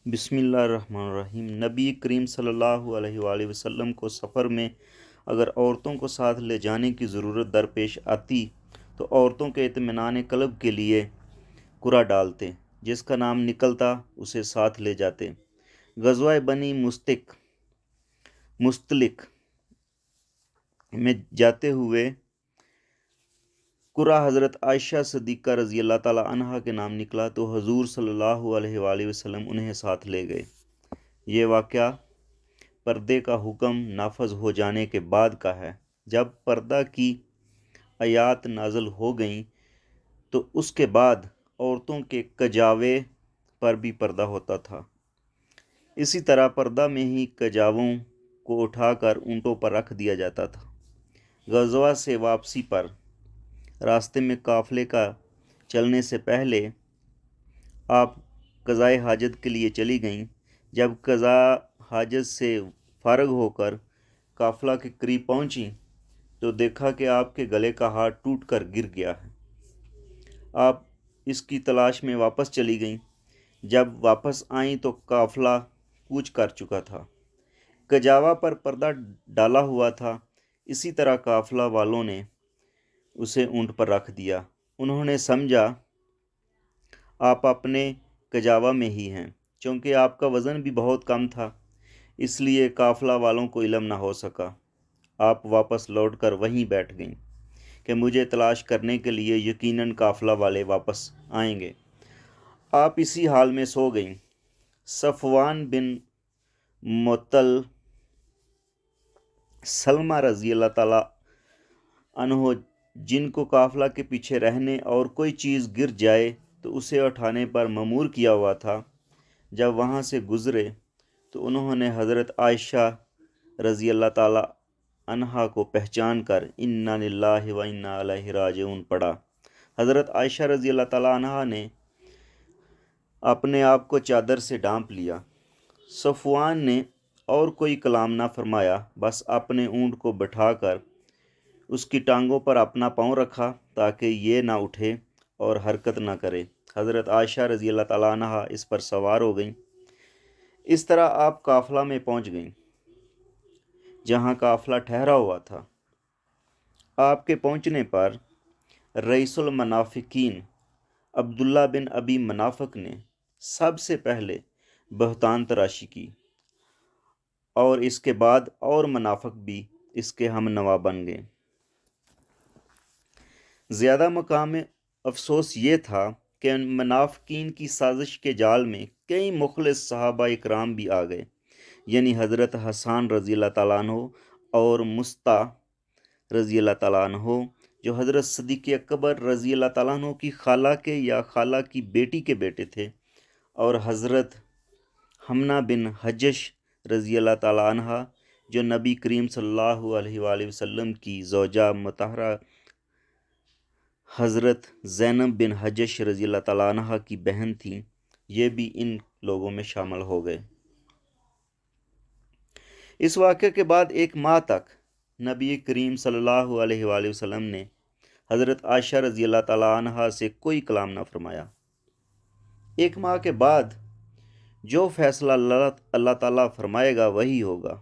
بسم اللہ الرحمن الرحیم۔ نبی کریم صلی اللہ علیہ وآلہ وسلم کو سفر میں اگر عورتوں کو ساتھ لے جانے کی ضرورت درپیش آتی تو عورتوں کے اطمینان قلب کے لیے قرعہ ڈالتے، جس کا نام نکلتا اسے ساتھ لے جاتے۔ غزوہ بنی مستلق میں جاتے ہوئے قرعہ حضرت عائشہ صدیقہ رضی اللہ تعالیٰ عنہا کے نام نکلا تو حضور صلی اللہ علیہ وآلہ وسلم انہیں ساتھ لے گئے۔ یہ واقعہ پردے کا حکم نافذ ہو جانے کے بعد کا ہے۔ جب پردہ کی آیات نازل ہو گئیں تو اس کے بعد عورتوں کے کجاوے پر بھی پردہ ہوتا تھا۔ اسی طرح پردہ میں ہی کجاووں کو اٹھا کر اونٹوں پر رکھ دیا جاتا تھا۔ غزوہ سے واپسی پر راستے میں قافلے کا چلنے سے پہلے آپ قضائے حاجت کے لیے چلی گئیں۔ جب قضاء حاجت سے فارغ ہو کر قافلہ کے قریب پہنچیں تو دیکھا کہ آپ کے گلے کا ہار ٹوٹ کر گر گیا ہے۔ آپ اس کی تلاش میں واپس چلی گئیں۔ جب واپس آئیں تو قافلہ کوچ کر چکا تھا، کجاوا پر پردہ ڈالا ہوا تھا۔ اسی طرح قافلہ والوں نے اسے اونٹ پر رکھ دیا۔ انہوں نے سمجھا آپ اپنے کجاوا میں ہی ہیں۔ چونکہ آپ کا وزن بھی بہت کم تھا، اس لیے قافلہ والوں کو علم نہ ہو سکا۔ آپ واپس لوٹ کر وہیں بیٹھ گئیں کہ مجھے تلاش کرنے کے لیے یقیناً قافلہ والے واپس آئیں گے۔ آپ اسی حال میں سو گئیں۔ صفوان بن معطل، سلمہ رضی اللہ تعالیٰ عنہ، جن کو قافلہ کے پیچھے رہنے اور کوئی چیز گر جائے تو اسے اٹھانے پر مأمور کیا ہوا تھا، جب وہاں سے گزرے تو انہوں نے حضرت عائشہ رضی اللہ تعالیٰ عنہا کو پہچان کر انا للہ و انا الیہ راجعون پڑھا۔ حضرت عائشہ رضی اللہ تعالیٰ عنہا نے اپنے آپ کو چادر سے ڈھانپ لیا۔ صفوان نے اور کوئی کلام نہ فرمایا، بس اپنے اونٹ کو بٹھا کر اس کی ٹانگوں پر اپنا پاؤں رکھا تاکہ یہ نہ اٹھے اور حرکت نہ کرے۔ حضرت عائشہ رضی اللہ تعالیٰ عنہا اس پر سوار ہو گئیں۔ اس طرح آپ قافلہ میں پہنچ گئیں جہاں قافلہ ٹھہرا ہوا تھا۔ آپ کے پہنچنے پر رئیس المنافقین عبداللہ بن ابی منافق نے سب سے پہلے بہتان تراشی کی، اور اس کے بعد اور منافق بھی اس کے ہم نوا بن گئے۔ زیادہ مقام افسوس یہ تھا کہ منافقین کی سازش کے جال میں کئی مخلص صحابہ اکرام بھی آ گئے، یعنی حضرت حسان رضی اللہ تعالیٰ عنہ اور مصطح رضی اللہ تعالیٰ عنہ، جو حضرت صدیق اکبر رضی اللہ تعالیٰ عنہ کی خالہ کے یا خالہ کی بیٹی کے بیٹے تھے، اور حضرت حمنہ بن حجش رضی اللہ تعالیٰ عنہ، جو نبی کریم صلی اللہ علیہ وآلہ وسلم کی زوجہ مطہرہ حضرت زینب بن حجش رضی اللہ تعالیٰ عنہ کی بہن تھیں، یہ بھی ان لوگوں میں شامل ہو گئے۔ اس واقعے کے بعد ایک ماہ تک نبی کریم صلی اللہ علیہ وآلہ وسلم نے حضرت عائشہ رضی اللہ تعالیٰ عنہ سے کوئی کلام نہ فرمایا۔ ایک ماہ کے بعد جو فیصلہ اللہ تعالیٰ فرمائے گا وہی ہوگا۔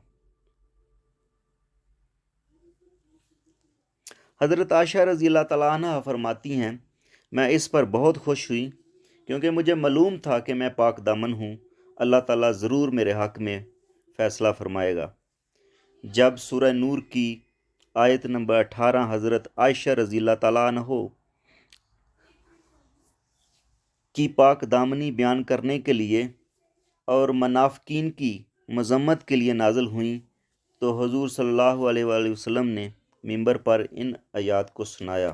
حضرت عائشہ رضی اللہ تعالیٰ عنہ فرماتی ہیں، میں اس پر بہت خوش ہوئی کیونکہ مجھے معلوم تھا کہ میں پاک دامن ہوں، اللہ تعالیٰ ضرور میرے حق میں فیصلہ فرمائے گا۔ جب سورہ نور کی آیت نمبر 18 حضرت عائشہ رضی اللہ تعالیٰ عنہ کی پاک دامنی بیان کرنے کے لیے اور منافقین کی مذمت کے لیے نازل ہوئیں تو حضور صلی اللہ علیہ وآلہ وسلم نے منبر پر ان آیات کو سنایا۔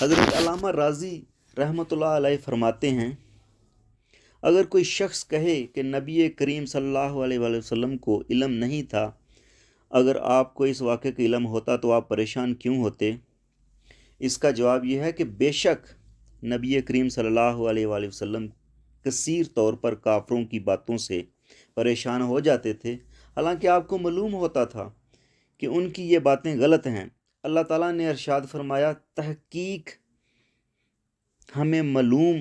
حضرت علامہ راضی رحمۃ اللہ علیہ فرماتے ہیں، اگر کوئی شخص کہے کہ نبی کریم صلی اللہ علیہ وآلہ وسلم کو علم نہیں تھا، اگر آپ کو اس واقعے کا علم ہوتا تو آپ پریشان کیوں ہوتے؟ اس کا جواب یہ ہے کہ بے شک نبی کریم صلی اللہ علیہ وآلہ وسلم کثیر طور پر کافروں کی باتوں سے پریشان ہو جاتے تھے، حالانکہ آپ کو معلوم ہوتا تھا کہ ان کی یہ باتیں غلط ہیں۔ اللہ تعالیٰ نے ارشاد فرمایا، تحقیق ہمیں معلوم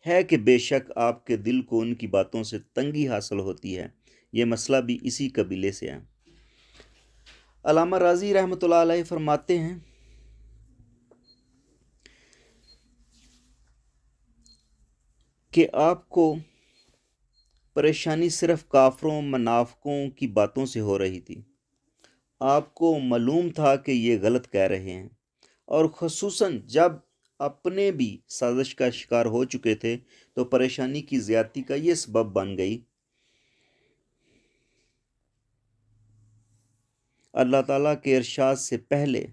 ہے کہ بے شک آپ کے دل کو ان کی باتوں سے تنگی حاصل ہوتی ہے، یہ مسئلہ بھی اسی قبیلے سے ہے۔ علامہ راضی رحمۃ اللہ علیہ فرماتے ہیں کہ آپ کو پریشانی صرف کافروں منافقوں کی باتوں سے ہو رہی تھی، آپ کو معلوم تھا کہ یہ غلط کہہ رہے ہیں، اور خصوصاً جب اپنے بھی سازش کا شکار ہو چکے تھے تو پریشانی کی زیادتی کا یہ سبب بن گئی۔ اللہ تعالیٰ کے ارشاد سے پہلے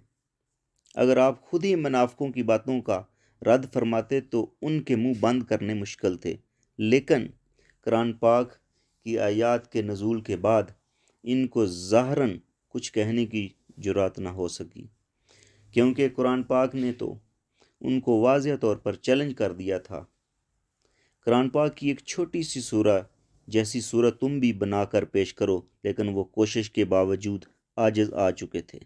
اگر آپ خود ہی منافقوں کی باتوں کا رد فرماتے تو ان کے منہ بند کرنے مشکل تھے، لیکن قرآن پاک کی آیات کے نزول کے بعد ان کو ظاہراً کچھ کہنے کی جرات نہ ہو سکی، کیونکہ قرآن پاک نے تو ان کو واضح طور پر چیلنج کر دیا تھا۔ قرآن پاک کی ایک چھوٹی سی سورہ جیسی سورہ تم بھی بنا کر پیش کرو، لیکن وہ کوشش کے باوجود عاجز آ چکے تھے۔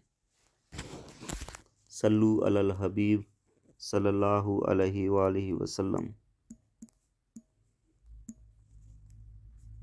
صلو علی الحبیب صلی اللہ علیہ وآلہ وسلم۔